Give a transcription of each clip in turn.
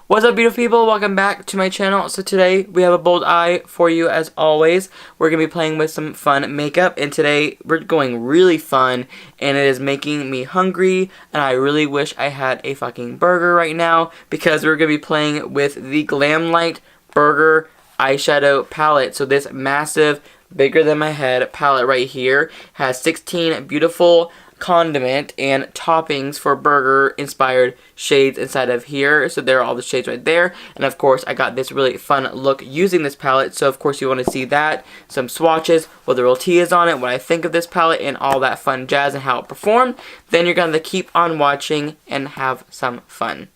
What's up, beautiful people? Welcome back to my channel. So today we have a bold eye for you as always. We're going to be playing with some fun makeup, and today we're going really fun, and it is making me hungry, and I really wish I had a fucking burger right now because we're going to be playing with the Glamlite Burger Eyeshadow Palette. So this massive, bigger than my head palette right here has 16 beautiful condiment and toppings for burger inspired shades inside of here. So there are all the shades right there, and of course I got this really fun look using this palette. So of course you want to see that, some swatches, what the real tea is on it, what I think of this palette, and all that fun jazz and how it performed. Then you're going to keep on watching and have some fun.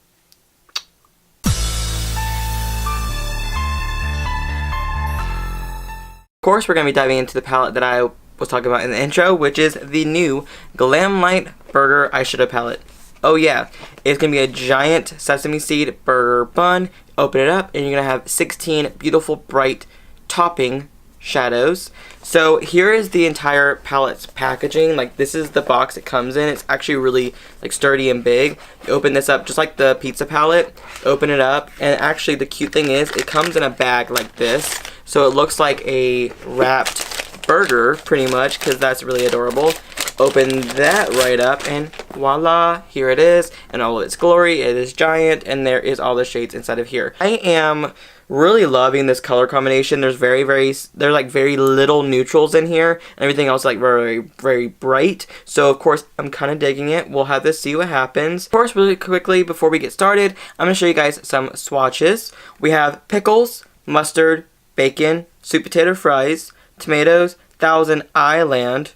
Of course we're going to be diving into the palette that I was talking about in the intro, which is the new Glamlite Burger Eyeshadow Palette. Oh yeah, it's going to be a giant sesame seed burger bun. Open it up and you're going to have 16 beautiful bright topping shadows. So here is the entire palette's packaging. Like, this is the box it comes in. It's actually really like sturdy and big. You open this up just like the pizza palette. Open it up, and actually the cute thing is it comes in a bag like this. So it looks like a wrapped burger pretty much, because that's really adorable. Open that right up and voila, here it is in all of its glory. It is giant, and there is all the shades inside of here. I am really loving this color combination. There's very little neutrals in here, and everything else like very bright. So of course I'm kind of digging it. We'll have to see what happens. Of course, really quickly before we get started, I'm going to show you guys some swatches. We have pickles, mustard, bacon, sweet potato fries, tomatoes, Thousand Island,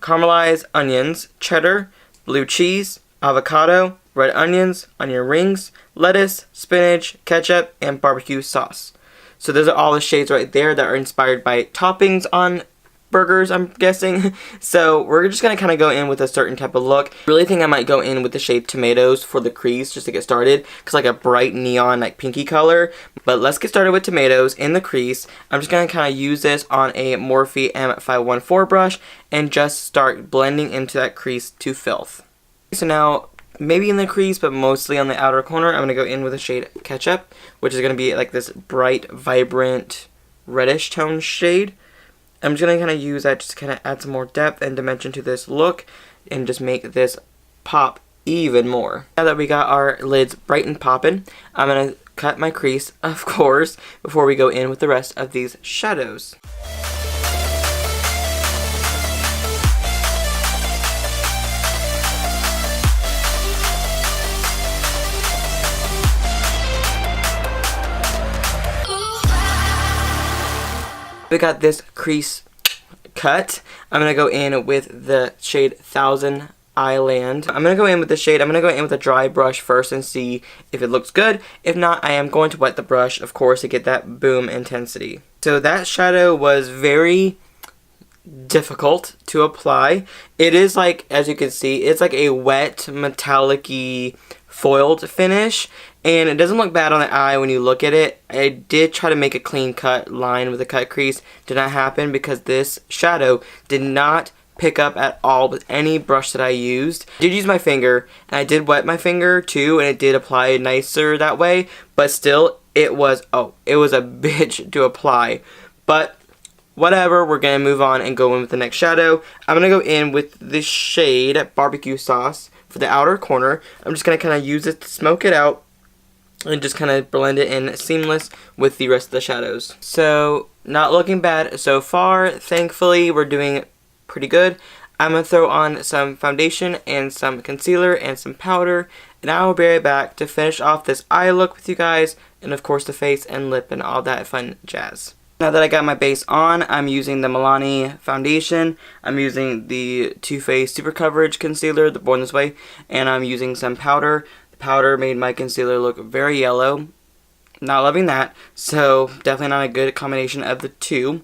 caramelized onions, cheddar, blue cheese, avocado, red onions, onion rings, lettuce, spinach, ketchup, and barbecue sauce. So those are all the shades right there that are inspired by toppings on burgers, I'm guessing. So we're just going to kind of go in with a certain type of look. I really think I might go in with the shade tomatoes for the crease just to get started, because like a bright neon like pinky color. But let's get started with tomatoes in the crease. I'm just going to kind of use this on a Morphe M514 brush and just start blending into that crease to filth. So now, maybe in the crease, but mostly on the outer corner, I'm going to go in with the shade Ketchup, which is going to be like this bright, vibrant, reddish tone shade. I'm just going to kind of use that just to kind of add some more depth and dimension to this look and just make this pop even more. Now that we got our lids bright and poppin', I'm going to cut my crease, of course, before we go in with the rest of these shadows. We got this crease cut. I'm going to go in with the shade Thousand Island. I'm going to go in with the shade. I'm going to go in with a dry brush first and see if it looks good. If not, I am going to wet the brush, of course, to get that boom intensity. So that shadow was very difficult to apply. It is like, as you can see, it's like a wet, metallic-y foiled finish, and it doesn't look bad on the eye when you look at it. I did try to make a clean cut line with a cut crease. Did not happen because this shadow did not pick up at all with any brush that I used. I did use my finger, and I did wet my finger too, and it did apply nicer that way, but still it was a bitch to apply. But whatever, we're going to move on and go in with the next shadow. I'm going to go in with the shade Barbecue Sauce for the outer corner. I'm just going to kind of use it to smoke it out and just kind of blend it in seamless with the rest of the shadows. So, not looking bad so far. Thankfully, we're doing pretty good. I'm going to throw on some foundation and some concealer and some powder, and I will be right back to finish off this eye look with you guys, and of course the face and lip and all that fun jazz. Now that I got my base on, I'm using the Milani foundation. I'm using the Too Faced Super Coverage Concealer, the Born This Way, and I'm using some powder. The powder made my concealer look very yellow. Not loving that, so definitely not a good combination of the two.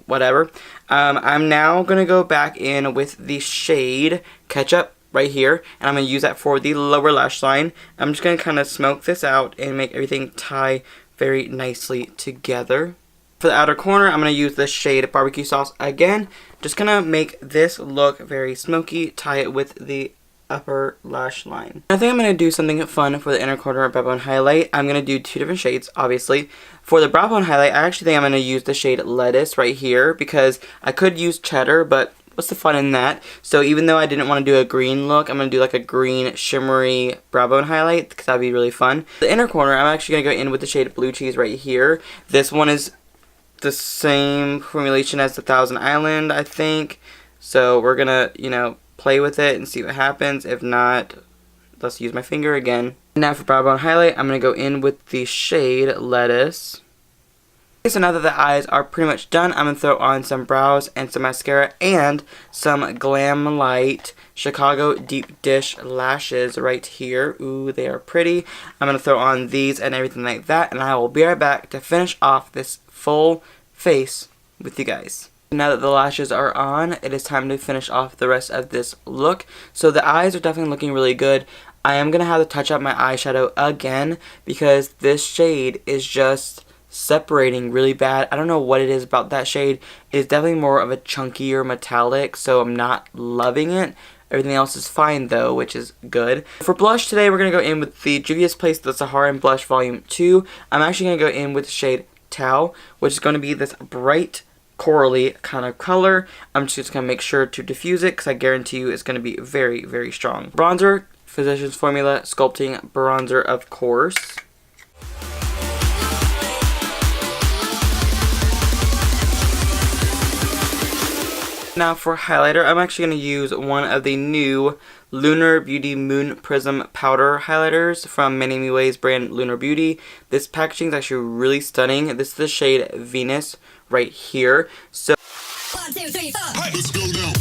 Whatever. I'm now going to go back in with the shade Ketchup right here, and I'm going to use that for the lower lash line. I'm just going to kind of smoke this out and make everything tie very nicely together. For the outer corner, I'm going to use the shade Barbecue Sauce again. Just going to make this look very smoky, tie it with the upper lash line. I think I'm going to do something fun for the inner corner brow bone highlight. I'm going to do 2 different shades, obviously. For the brow bone highlight, I actually think I'm going to use the shade Lettuce right here because I could use Cheddar, but what's the fun in that? So even though I didn't want to do a green look, I'm going to do like a green shimmery brow bone highlight because that would be really fun. The inner corner, I'm actually going to go in with the shade Blue Cheese right here. This one is the same formulation as the Thousand Island, I think. So we're going to, you know, play with it and see what happens. If not, let's use my finger again. Now for brow bone highlight, I'm going to go in with the shade Lettuce. Okay, so now that the eyes are pretty much done, I'm going to throw on some brows and some mascara and some Glamlite Chicago Deep Dish lashes right here. Ooh, they are pretty. I'm going to throw on these and everything like that, and I will be right back to finish off this full face with you guys. Now that the lashes are on, it is time to finish off the rest of this look. So the eyes are definitely looking really good. I am going to have to touch up my eyeshadow again because this shade is just separating really bad. I don't know what it is about that shade. It's definitely more of a chunkier metallic, so I'm not loving it. Everything else is fine though, which is good. For blush today, we're going to go in with the Juvia's Place The Saharan Blush Volume 2. I'm actually going to go in with the shade Tau, which is going to be this bright corally kind of color. I'm just going to make sure to diffuse it because I guarantee you it's going to be very, very strong. Bronzer, Physicians Formula Sculpting Bronzer, of course. Now for highlighter, I'm actually going to use one of the new Lunar Beauty Moon Prism Powder highlighters from Many Me Way's brand Lunar Beauty. This packaging is actually really stunning. This is the shade Venus right here. So 1, 2, 3, 4. Let's go now.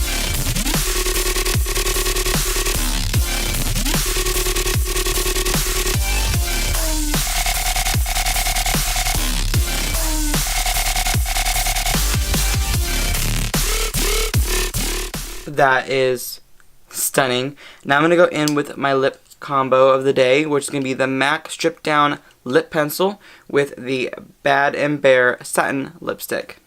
that is stunning. Now I'm going to go in with my lip combo of the day, which is going to be the MAC Strip Down Lip Pencil with the Bad and Bare Satin Lipstick.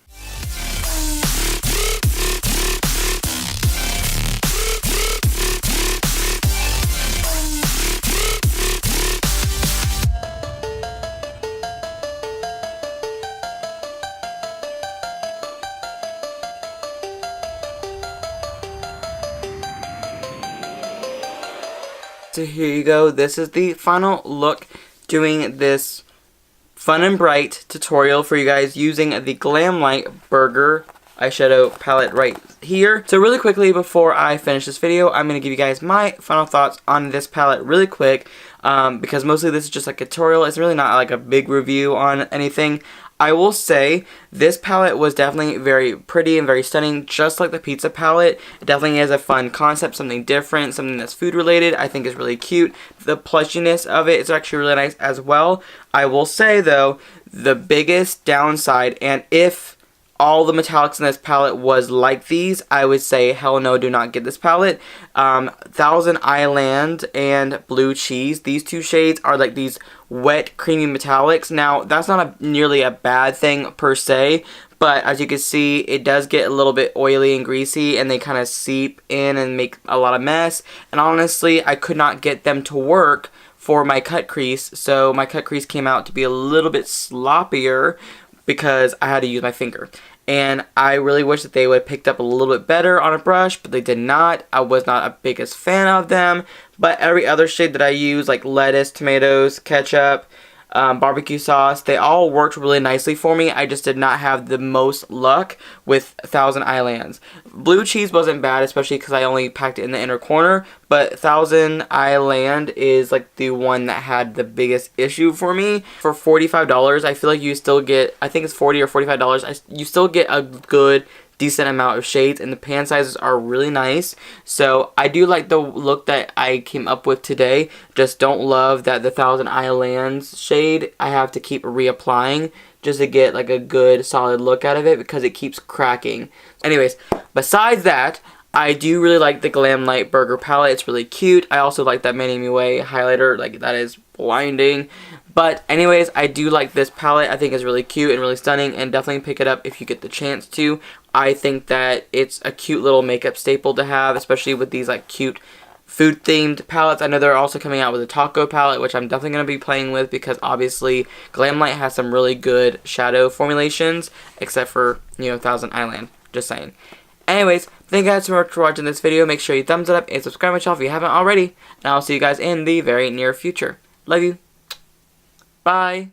So here you go. This is the final look, doing this fun and bright tutorial for you guys using the Glamlite Burger eyeshadow palette right here. So really quickly before I finish this video, I'm going to give you guys my final thoughts on this palette really quick, because mostly this is just like a tutorial. It's really not like a big review on anything. I will say this palette was definitely very pretty and very stunning, just like the pizza palette. It definitely has a fun concept, something different, something that's food related. I think is really cute. The plushiness of it is actually really nice as well. I will say though, the biggest downside, and if all the metallics in this palette was like these, I would say hell no, do not get this palette. Thousand Island and Blue Cheese, these two shades are like these wet creamy metallics. Now that's not nearly a bad thing per se, but as you can see, it does get a little bit oily and greasy, and they kind of seep in and make a lot of mess. And honestly, I could not get them to work for my cut crease, so my cut crease came out to be a little bit sloppier because I had to use my finger. And I really wish that they would have picked up a little bit better on a brush, but they did not. I was not a biggest fan of them. But every other shade that I use, like lettuce, tomatoes, ketchup, barbecue sauce, they all worked really nicely for me. I just did not have the most luck with Thousand Islands. Blue Cheese wasn't bad, especially because I only packed it in the inner corner, but Thousand Island is like the one that had the biggest issue for me. For $45, I feel like you still get, I think it's $40 or $45, you still get a good decent amount of shades, and the pan sizes are really nice. So I do like the look that I came up with today. Just don't love that the Thousand Islands shade I have to keep reapplying just to get like a good solid look out of it, because it keeps cracking. Anyways, besides that, I do really like the Glamlite Burger palette. It's really cute. I also like that Many Me Way highlighter. Like, that is blinding. But anyways, I do like this palette. I think it's really cute and really stunning, and definitely pick it up if you get the chance to. I think that it's a cute little makeup staple to have, especially with these like cute food themed palettes. I know they're also coming out with a taco palette, which I'm definitely going to be playing with because obviously Glamlite has some really good shadow formulations, except for, Thousand Island. Just saying. Anyways, thank you guys so much for watching this video. Make sure you thumbs it up and subscribe to my channel if you haven't already. And I'll see you guys in the very near future. Love you. Bye.